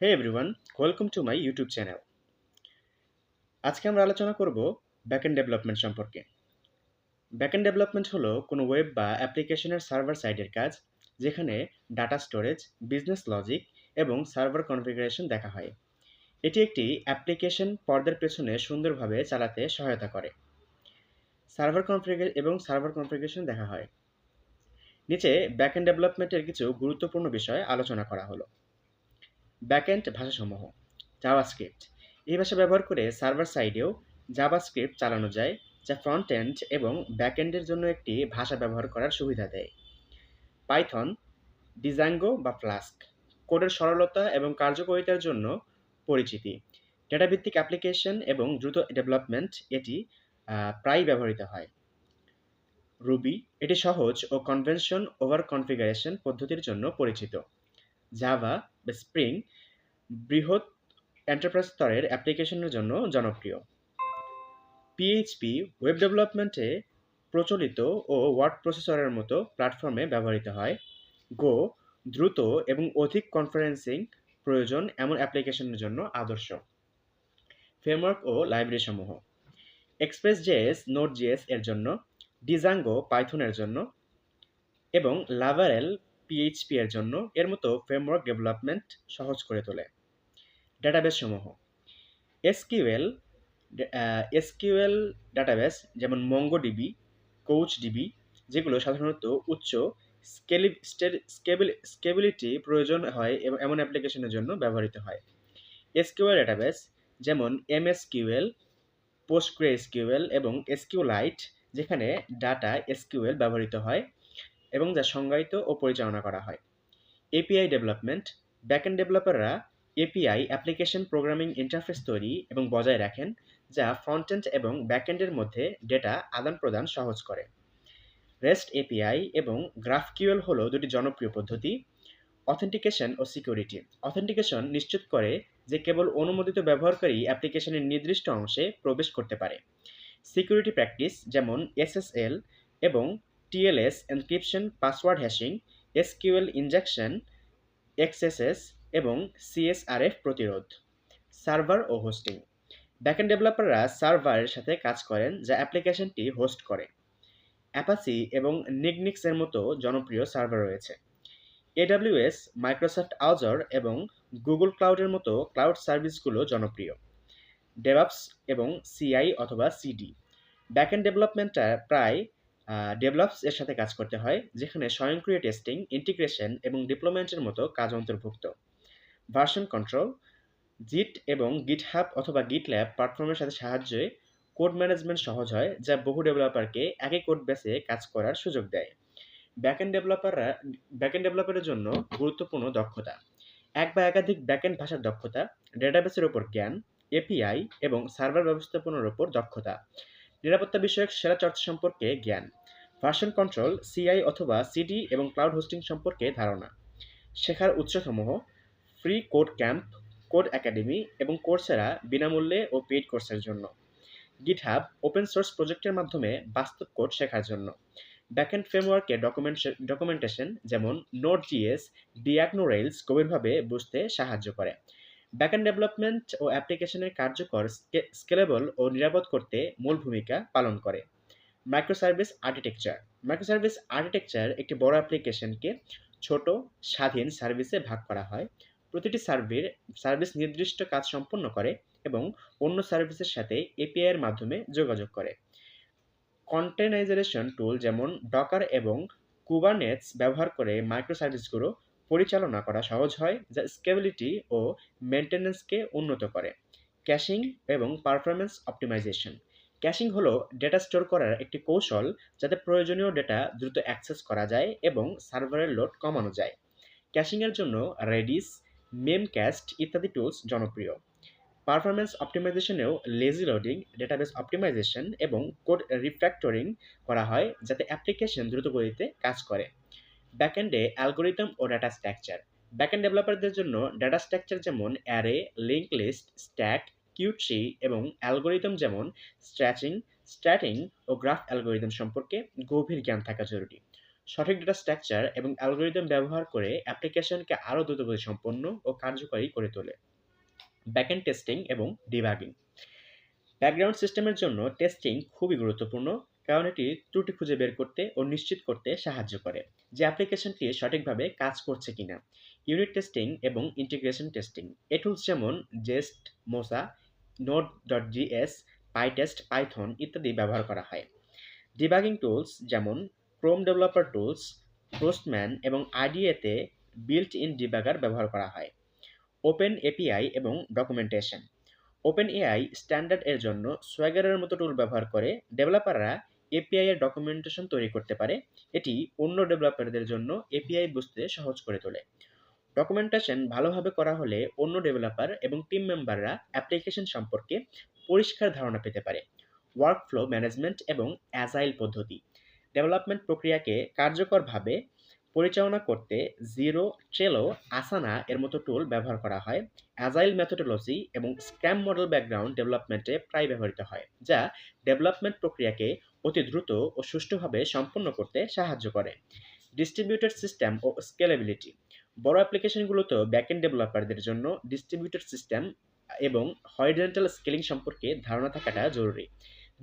Hey everyone, welcome to my YouTube channel. আজকে আমরা আলোচনা করব ব্যাকএন্ড ডেভেলপমেন্ট সম্পর্কে। ব্যাকএন্ড ডেভেলপমেন্ট হলো কোনো ওয়েব বা অ্যাপ্লিকেশনের সার্ভার সাইডের কাজ, যেখানে ডাটা স্টোরেজ, বিজনেস লজিক এবং সার্ভার কনফিগারেশন দেখা হয়। এটি একটি অ্যাপ্লিকেশন পর্দার পেছনে সুন্দরভাবে চালাতে সহায়তা করে। সার্ভার কনফিগারেশন দেখা হয়। নিচে ব্যাকএন্ড ডেভেলপমেন্টের কিছু গুরুত্বপূর্ণ বিষয় আলোচনা করা হলো। ব্যাকএন্ড ভাষাসমূহ জাভাস্ক্রিপ্ট। এই ভাষা ব্যবহার করে সার্ভার সাইডেও জাভাস্ক্রিপ্ট চালানো যায়, যা ফ্রন্ট এন্ড এবং ব্যাকএন্ডের জন্য একটি ভাষা ব্যবহার করার সুবিধা দেয়। পাইথন, ডিজাঙ্গো বা ফ্লাস্ক কোডের সরলতা এবং কার্যকারিতার জন্য পরিচিতি। ডেটাভিত্তিক অ্যাপ্লিকেশন এবং দ্রুত ডেভেলপমেন্ট এটি প্রায়ই ব্যবহৃত হয়। রুবি এটি সহজ ও কনভেনশন ওভার কনফিগারেশন পদ্ধতির জন্য পরিচিত। জাভা বা স্প্রিং বৃহৎ এন্টারপ্রাইজ স্তরের অ্যাপ্লিকেশনের জন্য জনপ্রিয়। পিএইচপি ওয়েব ডেভেলপমেন্টে প্রচলিত ও ওয়ার্ড প্রসেসরের মতো প্ল্যাটফর্মে ব্যবহৃত হয়। গো দ্রুত এবং অধিক কনফারেন্সিং প্রয়োজন এমন অ্যাপ্লিকেশনের জন্য আদর্শ। ফ্রেমওয়ার্ক ও লাইব্রেরি সমূহ এক্সপ্রেস জেএস নোড জিএস এর জন্য, ডিজাঙ্গো পাইথনের জন্য এবং লাভারেল পিএইচপি এর জন্য এর মতো ফ্রেমওয়ার্ক ডেভেলপমেন্ট সহজ করে তোলে। ডেটাবেস সমূহ এসকিউএল এসকিউএল ডাটাবেস যেমন মঙ্গোডিবি, কৌচডিবি, যেগুলো সাধারণত উচ্চ স্কেবিলিটি প্রয়োজন হয় এবং এমন অ্যাপ্লিকেশনের জন্য ব্যবহৃত হয়। এসকিউএল ডাটাবেস যেমন এমএসকিউএল, পোস্টগ্রেসকিউএল এবং এসকিউলাইট, যেখানে ডাটা এসকিউএল ব্যবহৃত হয় এবং যা সংজ্ঞায়িত ও পরিচালনা করা হয়। এপিআই ডেভেলপমেন্ট ব্যাকএন্ড ডেভেলপাররা এপিআই অ্যাপ্লিকেশন প্রোগ্রামিং ইন্টারফেস তৈরি এবং বজায় রাখেন, যা ফ্রন্টএন্ড এবং ব্যাকএন্ডের মধ্যে ডেটা আদান-প্রদান সহজ করে। রেস্ট এপিআই এবং গ্রাফকিউএল হলো দুটি জনপ্রিয় পদ্ধতি। অথেন্টিকেশন ও সিকিউরিটি অথেন্টিকেশন নিশ্চিত করে যে কেবল অনুমোদিত ব্যবহারকারী অ্যাপ্লিকেশনের নির্দিষ্ট অংশে প্রবেশ করতে পারে। সিকিউরিটি প্র্যাকটিস যেমন এসএসএল এবং TLS encryption, password hashing, SQL injection, XSS এবং সিএসআরএফ প্রতিরোধ। সার্ভার ও হোস্টিং ব্যাকএন্ড ডেভেলপাররা সার্ভারের সাথে কাজ করেন যা অ্যাপ্লিকেশনটি হোস্ট করে। অ্যাপাচি এবং নিগনিক্সের মতো জনপ্রিয় সার্ভার রয়েছে। এডাব্লিউএস, মাইক্রোসফট আজর এবং গুগল ক্লাউডের মতো ক্লাউড সার্ভিসগুলো জনপ্রিয়। ডেভঅপস এবং সিআই অথবা সিডি ব্যাকএন্ড ডেভেলপমেন্টটা প্রায় ডেভেলপস এর সাথে কাজ করতে হয়, যেখানে স্বয়ংক্রিয় টেস্টিং, ইন্টিগ্রেশন এবং ডিপ্লয়মেন্টের মতো কাজ অন্তর্ভুক্ত। ভার্সন কন্ট্রোল জিট এবং গিটহাব অথবা গিটল্যাব প্ল্যাটফর্মের সাথে সাহায্যে কোড ম্যানেজমেন্ট সহজ হয়, যা বহু ডেভেলপারকে একই কোড বেসে কাজ করার সুযোগ দেয়। ব্যাকএন্ড ডেভেলপাররা ব্যাকএন্ড ডেভেলপারের জন্য গুরুত্বপূর্ণ দক্ষতা: এক বা একাধিক ব্যাকএন্ড ভাষার দক্ষতা, ডেটাবেসের উপর জ্ঞান, এপিআই এবং সার্ভার ব্যবস্থাপনার উপর দক্ষতা, নিরাপত্তা বিষয়ক সেরা চর্চা সম্পর্কে জ্ঞান, ভার্সন কন্ট্রোল, সিআই অথবা সিডি এবং ক্লাউড হোস্টিং সম্পর্কে ধারণা। শেখার উৎসসমূহ freeCodeCamp, Codecademy এবং কোর্সেরা বিনামূল্যে ও পেইড কোর্সের জন্য। গিটহাব ওপেন সোর্স প্রজেক্টের মাধ্যমে বাস্তব কোড শেখার জন্য। ব্যাকএন্ড ফ্রেমওয়ার্কে ডকুমেন্টেশন যেমন নোড জিএস, ডিয়াগনো রেইলস গভীরভাবে বুঝতে সাহায্য করে। ব্যাকএন্ড ডেভেলপমেন্ট ও অ্যাপ্লিকেশনের কার্যকর, স্কেলেবল ও নিরাপদ করতে মূল ভূমিকা পালন করে। মাইক্রোসার্ভিস আর্কিটেকচার একটি বড় অ্যাপ্লিকেশনকে ছোট, স্বাধীন সার্ভিসে ভাগ করা হয়। প্রতিটি সার্ভিস নির্দিষ্ট কাজ সম্পন্ন করে এবং অন্য সার্ভিসের সাথে এপিআই এর মাধ্যমে যোগাযোগ করে। কন্টেনারাইজেশন টুল যেমন ডকার এবং কুবারনেটস ব্যবহার করে মাইক্রোসার্ভিসগুলো পরিচালনা করা সহজ হয়, যা স্কেলেবিলিটি ও মেইনটেন্যান্সকে উন্নত করে। ক্যাশিং এবং পারফরম্যান্স অপটিমাইজেশন ক্যাশিং হলো ডেটা স্টোর করার একটি কৌশল, যাতে প্রয়োজনীয় ডেটা দ্রুত অ্যাক্সেস করা যায় এবং সার্ভারের লোড কমানো যায়। ক্যাশিংয়ের জন্য রেডিস, মেমক্যাস্ট ইত্যাদি টুলস জনপ্রিয়। পারফরম্যান্স অপটিমাইজেশনেও লেজি লোডিং, ডেটাবেস অপটিমাইজেশন এবং কোড রিফ্যাক্টরিং করা হয়, যাতে অ্যাপ্লিকেশন দ্রুত গতিতে কাজ করে। ব্যাকএন্ডে অ্যালগোরিদম ও ডেটা স্ট্রাকচার ব্যাকএন্ড ডেভেলপারদের জন্য ডেটা স্ট্রাকচার যেমন array, link list, stack, queue tree এবং অ্যালগোরিদম যেমন স্ট্র্যাটিং ও গ্রাফ অ্যালগোরিদম সম্পর্কে গভীর জ্ঞান থাকা জরুরি। সঠিক ডেটা স্ট্রাকচার এবং অ্যালগরিদম ব্যবহার করে অ্যাপ্লিকেশনকে আরও দ্রুতগতি সম্পন্ন ও কার্যকরী করে তোলে। ব্যাকএন্ড টেস্টিং এবং ডিবাগিং। ব্যাকগ্রাউন্ড সিস্টেমের জন্য টেস্টিং খুবই গুরুত্বপূর্ণ, কারণ এটি ত্রুটি খুঁজে বের করতে ও নিশ্চিত করতে সাহায্য করে যে অ্যাপ্লিকেশনটি সঠিকভাবে কাজ করছে কিনা। ইউনিট টেস্টিং এবং ইন্টিগ্রেশন টেস্টিং। এ টুলস যেমন জেস্ট, মোসা, নোড.js, পাইটেস্ট, পাইথন ইত্যাদি ব্যবহার করা হয়। ডিবাগিং টুলস যেমন ক্রোম ডেভেলপার টুলস, পোস্টম্যান এবং আইডিএতে বিল্ট ইন ডিবাগার ব্যবহার করা হয়। ওপেন এপিআই এবং ডকুমেন্টেশন। ওপেন এআই স্ট্যান্ডার্ড এর জন্য সোয়াগারের মতো টুল ব্যবহার করে ডেভেলপাররা এপিআই এর ডকুমেন্টেশন তৈরি করতে পারে। এটি অন্য ডেভেলপারদের জন্য এপিআই বুঝতে সহজ করে তোলে। ডকুমেন্টেশন ভালোভাবে করা হলে অন্য ডেভেলপার এবং টিম মেম্বাররা অ্যাপ্লিকেশন সম্পর্কে পরিষ্কার ধারণা পেতে পারে। ওয়ার্কফ্লো ম্যানেজমেন্ট এবং অ্যাজাইল পদ্ধতি। ডেভেলপমেন্ট প্রক্রিয়াকে কার্যকরভাবে পরিচালনা করতে জিরো, ট্রেলো, আসানা এর মতো টুল ব্যবহার করা হয়। অ্যাজাইল মেথোডোলজি এবং স্ক্র্যাম মডেল ব্যাকগ্রাউন্ড ডেভেলপমেন্টে প্রায় ব্যবহৃত হয়, যা ডেভেলপমেন্ট প্রক্রিয়াকে অতি দ্রুত ও সুষ্ঠুভাবে সম্পন্ন করতে সাহায্য করে। ডিস্ট্রিবিউটেড সিস্টেম ও স্কেলেবিলিটি। বড় অ্যাপ্লিকেশনগুলোতে ব্যাকএন্ড ডেভেলপারদের জন্য ডিস্ট্রিবিউটেড সিস্টেম এবং হরিজন্টাল স্কেলিং সম্পর্কে ধারণা থাকাটা জরুরি।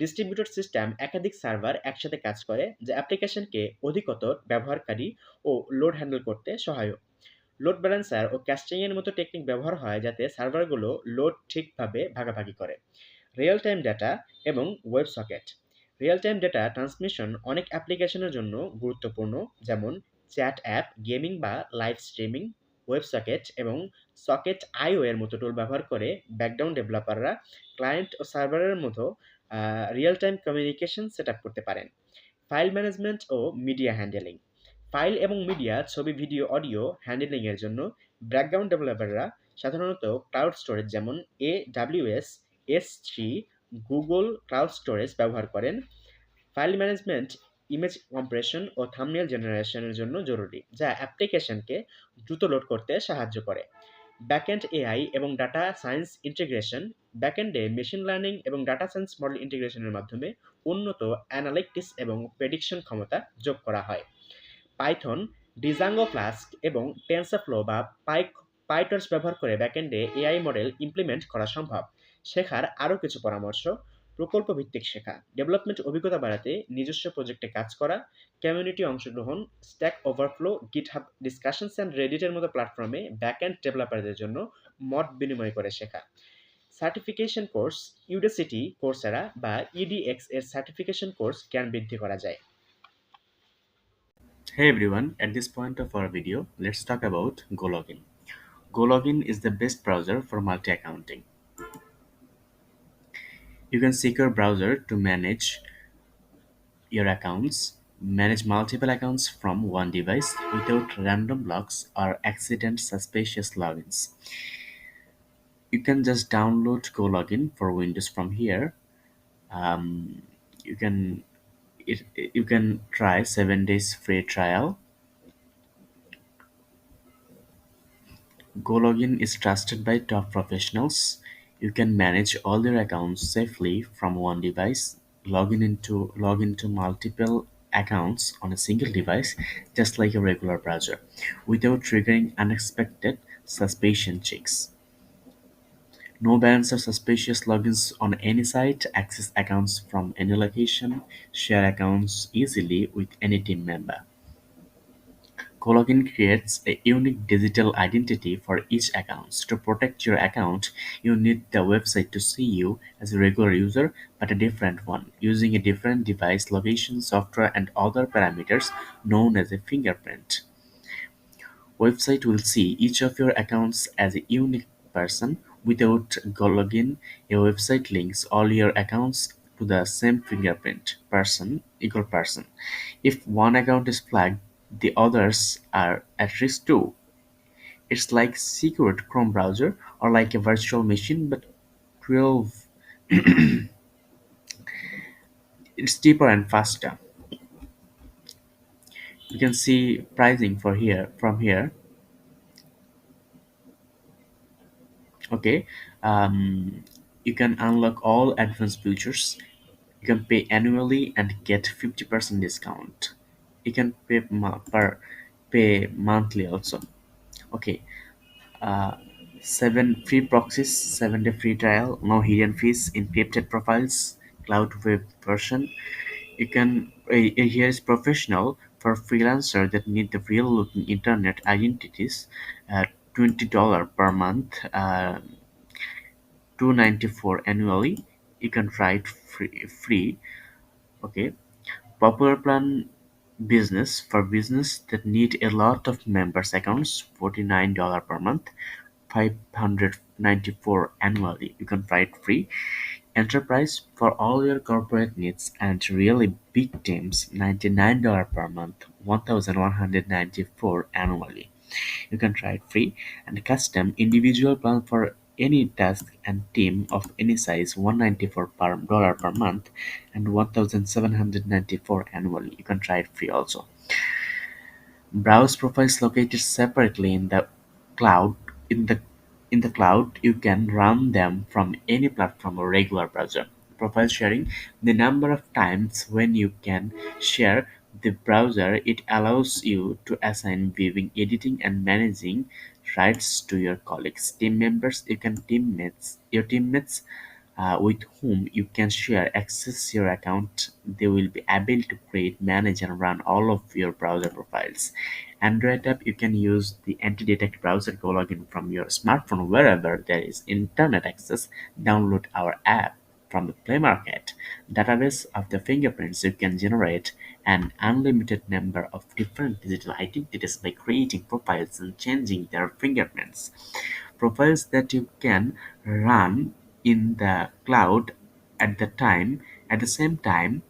ডিস্ট্রিবিউটেড সিস্টেম একাধিক সার্ভার একসাথে কাজ করে, যা অ্যাপ্লিকেশনকে অধিকতর ব্যবহারকারী ও লোড হ্যান্ডেল করতে সহায়ক। লোড ব্যালেন্সার ও ক্যাস্টিং এর মতো টেকনিক ব্যবহার হয় যাতে সার্ভারগুলো লোড ঠিকভাবে ভাগাভাগি করে। রিয়েল টাইম ডেটা এবং web socket. Real time data transmission অনেক অ্যাপ্লিকেশনের জন্য গুরুত্বপূর্ণ, যেমন চ্যাট অ্যাপ, গেমিং বা লাইভ স্ট্রিমিং। ওয়েব সকেট এবং সকেট আইও এর মতো টুল ব্যবহার করে ব্যাকগ্রাউন্ড ডেভেলপাররা ক্লায়েন্ট ও সার্ভারের মতো real time communication set up করতে পারেন। ফাইল ম্যানেজমেন্ট ও মিডিয়া হ্যান্ডেলিং। ফাইল এবং মিডিয়া, ছবি, ভিডিও, অডিও হ্যান্ডেলিং এর জন্য ব্যাকগ্রাউন্ড ডেভেলপাররা সাধারণত ক্লাউড স্টোরেজ যেমন AWS, S3, Google cloud storage ব্যবহার করেন। ফাইল ম্যানেজমেন্ট ইমেজ কম্প্রেশন ও থাম্বনেল জেনারেশনের জন্য জরুরি, যা অ্যাপ্লিকেশনকে দ্রুত লোড করতে সাহায্য করে। ব্যাকএন্ড এআই এবং ডাটা সায়েন্স ইন্টিগ্রেশন। ব্যাকএন্ডে মেশিন লার্নিং এবং ডাটা সায়েন্স মডেল ইন্টিগ্রেশনের মাধ্যমে উন্নত অ্যানালিটিক্স এবং প্রেডিকশন ক্ষমতা যোগ করা হয়। পাইথন, ডিজাঙ্গো ফ্লাস্ক এবং টেনসরফ্লো বা পাইটর্চ ব্যবহার করে ব্যাকএন্ডে এআই মডেল ইমপ্লিমেন্ট করা সম্ভব। শেখার আরও কিছু পরামর্শ: প্রকল্প ভিত্তিক শেখা, ডেভেলপমেন্ট অভিজ্ঞতা বাড়াতে নিজস্ব প্রজেক্টে কাজ করা, কমিউনিটি অংশগ্রহণ, Stack Overflow, GitHub discussions and রেডিটের মতো প্ল্যাটফর্মে ব্যাকএন্ড ডেভেলপারদের জন্য মত বিনিময় করে শেখা। সার্টিফিকেশন কোর্স, ইউডেসিটি, কোর্সেরা বা ইডিএক্স এর সার্টিফিকেশন কোর্স জ্ঞান বৃদ্ধি করা যায়। Hey everyone, at this point of our video, let's talk about GoLogin. GoLogin is the best browser for multi-accounting. You can secure browser to manage your accounts, manage multiple accounts from one device without random locks or accident suspicious logins. You can just download GoLogin for Windows from here. Um, you can you can try 7 days free trial. GoLogin is trusted by top professionals. You can manage all your accounts safely from one device, log into multiple accounts on a single device, just like a regular browser, without triggering unexpected suspicion checks. No bans or suspicious logins on any site, access accounts from any location, share accounts easily with any team member. Gologin creates a unique digital identity for each account. To protect your account, you need the website to see you as a regular user but a different one, using a different device location, software, and other parameters known as a fingerprint. Website will see each of your accounts as a unique person. Without Gologin, a website links all your accounts to the same fingerprint, person equal person. If one account is flagged, the others are at risk too. It's like secret Chrome browser or like a virtual machine, but 12 it's cheaper and faster. You can see pricing for here from here. Okay, you can unlock all advanced features. You can pay annually and get 50% discount. You can pay monthly also. Okay. uh, 7 free proxies, 7-day free trial, no hidden fees, encrypted profiles, cloud web version. You can here is professional for freelancer that need the real looking internet identities. $20 per month, 294 annually. You can try it free. Okay. Popular plan business for business that need a lot of members accounts, $49 per month, 594 annually. You can try it free. Enterprise for all your corporate needs and really big teams, $99 per month, 1194 annually. You can try it free. And custom individual plan for any task and team of any size, $194 per month and 1794 annually. You can try it free also. Browse profiles located separately in the cloud. In the in the cloud, you can run them from any platform or regular browser. Profile sharing: the number of times when you can share the browser, it allows you to assign viewing, editing, and managing rights to your colleagues, team members. Your teammates with whom you can share access your account. They will be able to create, manage, and run all of your browser profiles. Android app: you can use the anti-detect browser. Go login from your smartphone wherever there is internet access. Download our app from the Play Market. Database of the fingerprints: you can generate an unlimited number of different digital identities by creating profiles and changing their fingerprints. Profiles that you can run in the cloud at the same time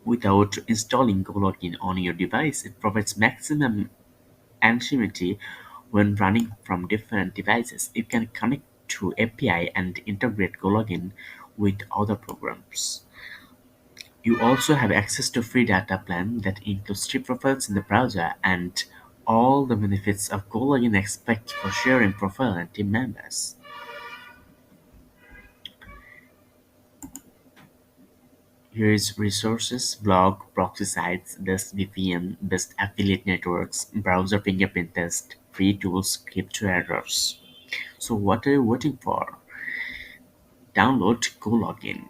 without installing GoLogin on your device. It provides maximum anonymity when running from different devices. You can connect to API and integrate GoLogin with other programs. You also have access to free data plan that includes 3 profiles in the browser and all the benefits of GoLogin expect for sharing profile and team members. Here is resources: blog, proxy sites, best VPN, best affiliate networks, browser fingerprint test, free tools, crypto errors. So what are you waiting for? Download GoLogin.